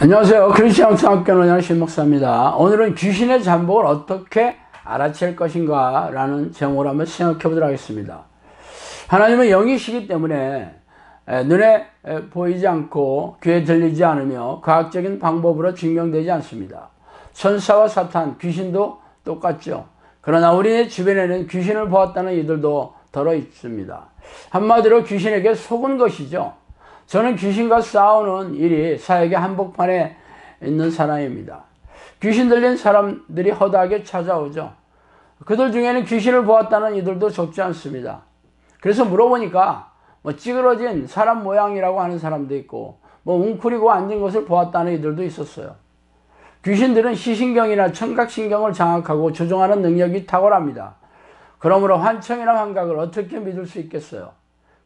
안녕하세요. 크리스천 성학교노장 신목사입니다. 오늘은 귀신의 잠복을 어떻게 알아챌 것인가 라는 제목으로 한번 생각해 보도록 하겠습니다. 하나님은 영이시기 때문에 눈에 보이지 않고 귀에 들리지 않으며 과학적인 방법으로 증명되지 않습니다. 천사와 사탄, 귀신도 똑같죠. 그러나 우리의 주변에는 귀신을 보았다는 이들도 덜어 있습니다. 한마디로 귀신에게 속은 것이죠. 저는 귀신과 싸우는 일이 사역의 한복판에 있는 사람입니다. 귀신 들린 사람들이 허다하게 찾아오죠. 그들 중에는 귀신을 보았다는 이들도 적지 않습니다. 그래서 물어보니까 찌그러진 사람 모양이라고 하는 사람도 있고 웅크리고 앉은 것을 보았다는 이들도 있었어요. 귀신들은 시신경이나 청각신경을 장악하고 조종하는 능력이 탁월합니다. 그러므로 환청이나 환각을 어떻게 믿을 수 있겠어요?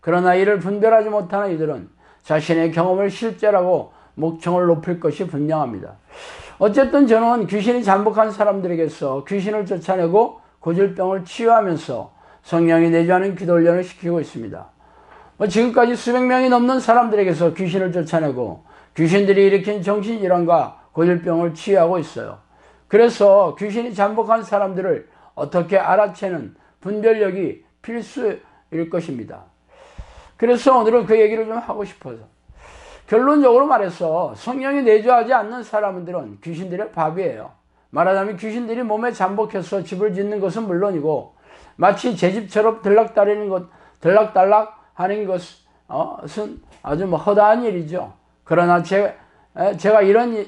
그러나 이를 분별하지 못하는 이들은 자신의 경험을 실제라고 목청을 높일 것이 분명합니다. 어쨌든 저는 귀신이 잠복한 사람들에게서 귀신을 쫓아내고 고질병을 치유하면서 성령이 내주하는 기도 훈련을 시키고 있습니다. 지금까지 수백 명이 넘는 사람들에게서 귀신을 쫓아내고 귀신들이 일으킨 정신질환과 고질병을 치유하고 있어요. 그래서 귀신이 잠복한 사람들을 어떻게 알아채는 분별력이 필수일 것입니다. 그래서 오늘은 그 얘기를 좀 하고 싶어서, 결론적으로 말해서 성령이 내주하지 않는 사람들은 귀신들의 밥이에요. 말하자면 귀신들이 몸에 잠복해서 집을 짓는 것은 물론이고 마치 제 집처럼 들락달락 하는 것은 아주 허다한 일이죠. 그러나 제가 이런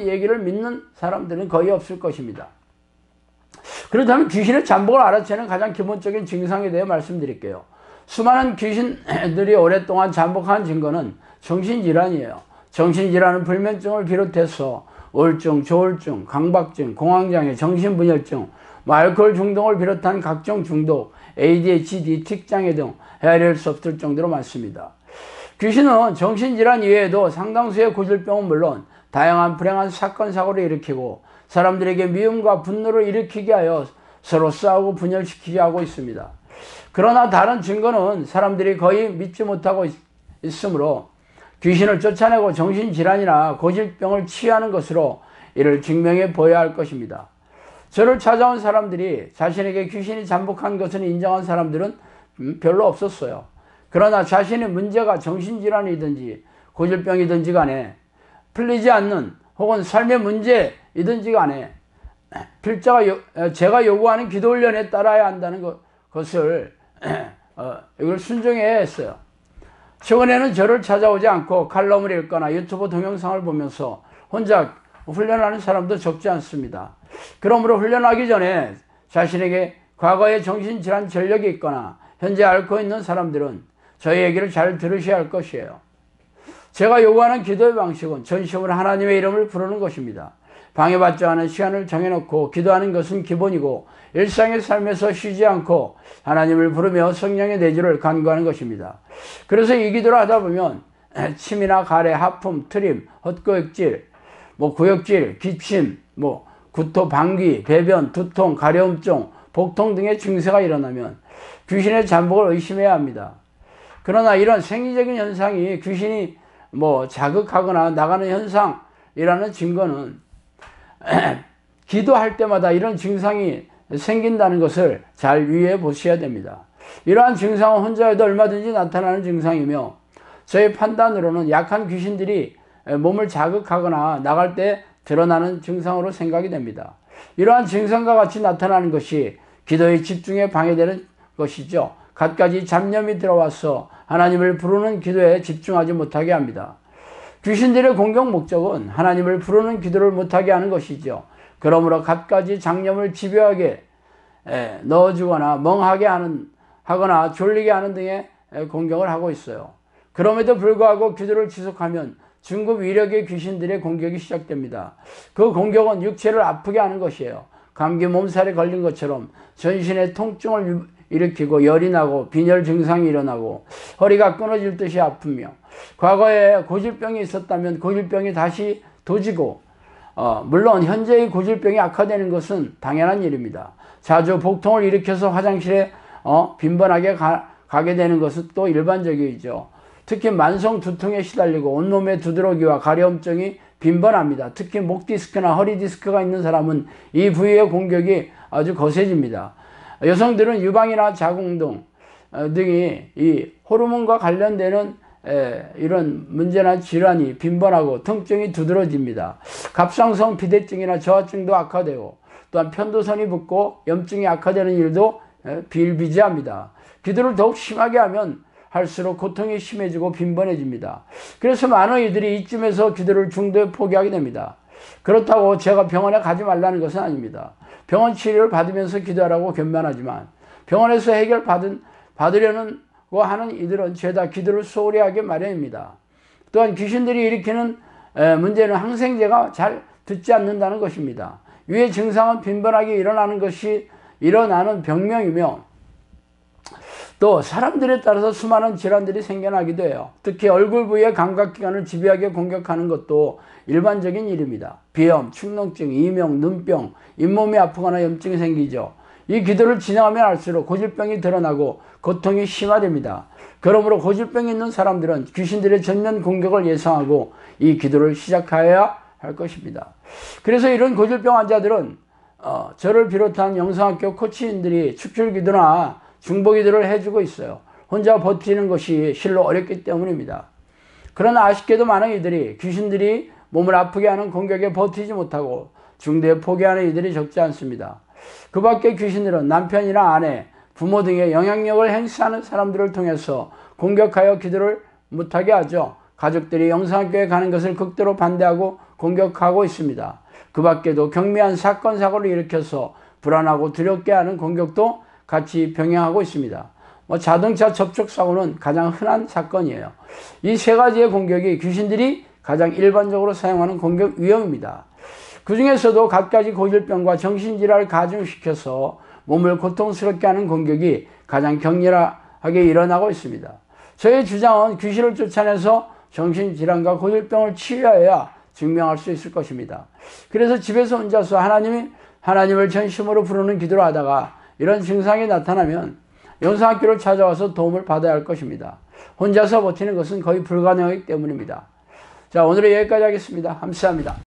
얘기를 믿는 사람들은 거의 없을 것입니다. 그렇다면 귀신의 잠복을 알아채는 가장 기본적인 증상에 대해 말씀드릴게요. 수많은 귀신들이 오랫동안 잠복한 증거는 정신질환이에요. 정신질환은 불면증을 비롯해서 우울증, 조울증, 강박증, 공황장애, 정신분열증, 알코올 중독을 비롯한 각종 중독, ADHD, 틱장애 등 헤아릴 수 없을 정도로 많습니다. 귀신은 정신질환 이외에도 상당수의 고질병은 물론 다양한 불행한 사건, 사고를 일으키고 사람들에게 미움과 분노를 일으키게 하여 서로 싸우고 분열시키게 하고 있습니다. 그러나 다른 증거는 사람들이 거의 믿지 못하고 있으므로 귀신을 쫓아내고 정신질환이나 고질병을 치유하는 것으로 이를 증명해 보여야 할 것입니다. 저를 찾아온 사람들이 자신에게 귀신이 잠복한 것을 인정한 사람들은 별로 없었어요. 그러나 자신의 문제가 정신질환이든지 고질병이든지 간에 풀리지 않는 혹은 삶의 문제이든지 간에 제가 요구하는 기도 훈련에 따라야 한다는 것을 이걸 순종해야 했어요. 최근에는 저를 찾아오지 않고 칼럼을 읽거나 유튜브 동영상을 보면서 혼자 훈련하는 사람도 적지 않습니다. 그러므로 훈련하기 전에 자신에게 과거에 정신질환 전력이 있거나 현재 앓고 있는 사람들은 저희 얘기를 잘 들으셔야 할 것이에요. 제가 요구하는 기도의 방식은 전심으로 하나님의 이름을 부르는 것입니다. 방해받지 않은 시간을 정해놓고 기도하는 것은 기본이고 일상의 삶에서 쉬지 않고 하나님을 부르며 성령의 내주를 간구하는 것입니다. 그래서 이 기도를 하다 보면 침이나 가래, 하품, 트림, 헛구역질, 구역질, 기침, 구토, 방귀, 배변, 두통, 가려움증, 복통 등의 증세가 일어나면 귀신의 잠복을 의심해야 합니다. 그러나 이런 생리적인 현상이 귀신이 자극하거나 나가는 현상이라는 증거는 기도할 때마다 이런 증상이 생긴다는 것을 잘 유의해 보셔야 됩니다. 이러한 증상은 혼자여도 얼마든지 나타나는 증상이며 저의 판단으로는 약한 귀신들이 몸을 자극하거나 나갈 때 드러나는 증상으로 생각이 됩니다. 이러한 증상과 같이 나타나는 것이 기도의 집중에 방해되는 것이죠. 갖가지 잡념이 들어와서 하나님을 부르는 기도에 집중하지 못하게 합니다. 귀신들의 공격 목적은 하나님을 부르는 기도를 못하게 하는 것이죠. 그러므로 갖가지 잡념을 집요하게 넣어주거나 멍하게 하거나 졸리게 하는 등의 공격을 하고 있어요. 그럼에도 불구하고 기도를 지속하면 중급 위력의 귀신들의 공격이 시작됩니다. 그 공격은 육체를 아프게 하는 것이에요. 감기 몸살에 걸린 것처럼 전신에 통증을 일으키고 열이 나고 빈혈 증상이 일어나고 허리가 끊어질 듯이 아프며 과거에 고질병이 있었다면 고질병이 다시 도지고 물론 현재의 고질병이 악화되는 것은 당연한 일입니다. 자주 복통을 일으켜서 화장실에 빈번하게 가게 되는 것은 또 일반적이죠. 특히 만성 두통에 시달리고 온몸에 두드러기와 가려움증이 빈번합니다. 특히 목 디스크나 허리 디스크가 있는 사람은 이 부위의 공격이 아주 거세집니다. 여성들은 유방이나 자궁 등이 이 호르몬과 관련되는 이런 문제나 질환이 빈번하고 통증이 두드러집니다. 갑상선 비대증이나 저하증도 악화되고 또한 편도선이 붓고 염증이 악화되는 일도 비일비재합니다. 기도를 더욱 심하게 하면 할수록 고통이 심해지고 빈번해집니다. 그래서 많은 이들이 이쯤에서 기도를 중도에 포기하게 됩니다. 그렇다고 제가 병원에 가지 말라는 것은 아닙니다. 병원 치료를 받으면서 기도하라고 권면하지만 병원에서 받으려는 하는 이들은 죄다 기도를 소홀히 하게 마련입니다. 또한 귀신들이 일으키는 문제는 항생제가 잘 듣지 않는다는 것입니다. 위의 증상은 빈번하게 일어나는 병명이며 또 사람들에 따라서 수많은 질환들이 생겨나기도 해요. 특히 얼굴 부위의 감각기관을 집요하게 공격하는 것도 일반적인 일입니다. 비염, 축농증, 이명, 눈병, 잇몸이 아프거나 염증이 생기죠. 이 기도를 진행하면 할수록 고질병이 드러나고 고통이 심화됩니다. 그러므로 고질병이 있는 사람들은 귀신들의 전면 공격을 예상하고 이 기도를 시작해야 할 것입니다. 그래서 이런 고질병 환자들은 저를 비롯한 영성학교 코치인들이 축출기도나 중보기도를 해주고 있어요. 혼자 버티는 것이 실로 어렵기 때문입니다. 그러나 아쉽게도 많은 이들이 귀신들이 몸을 아프게 하는 공격에 버티지 못하고 중도에 포기하는 이들이 적지 않습니다. 그 밖에 귀신들은 남편이나 아내, 부모 등의 영향력을 행사하는 사람들을 통해서 공격하여 기도를 못하게 하죠. 가족들이 영성학교에 가는 것을 극도로 반대하고 공격하고 있습니다. 그 밖에도 경미한 사건, 사고를 일으켜서 불안하고 두렵게 하는 공격도 같이 병행하고 있습니다. 자동차 접촉 사고는 가장 흔한 사건이에요. 이 세 가지의 공격이 귀신들이 가장 일반적으로 사용하는 공격 유형입니다. 그 중에서도 갖가지 고질병과 정신질환을 가중시켜서 몸을 고통스럽게 하는 공격이 가장 격렬하게 일어나고 있습니다. 저의 주장은 귀신을 쫓아내서 정신질환과 고질병을 치유해야 증명할 수 있을 것입니다. 그래서 집에서 혼자서 하나님을 전심으로 부르는 기도를 하다가 이런 증상이 나타나면 영성학교를 찾아와서 도움을 받아야 할 것입니다. 혼자서 버티는 것은 거의 불가능하기 때문입니다. 자, 오늘은 여기까지 하겠습니다. 감사합니다.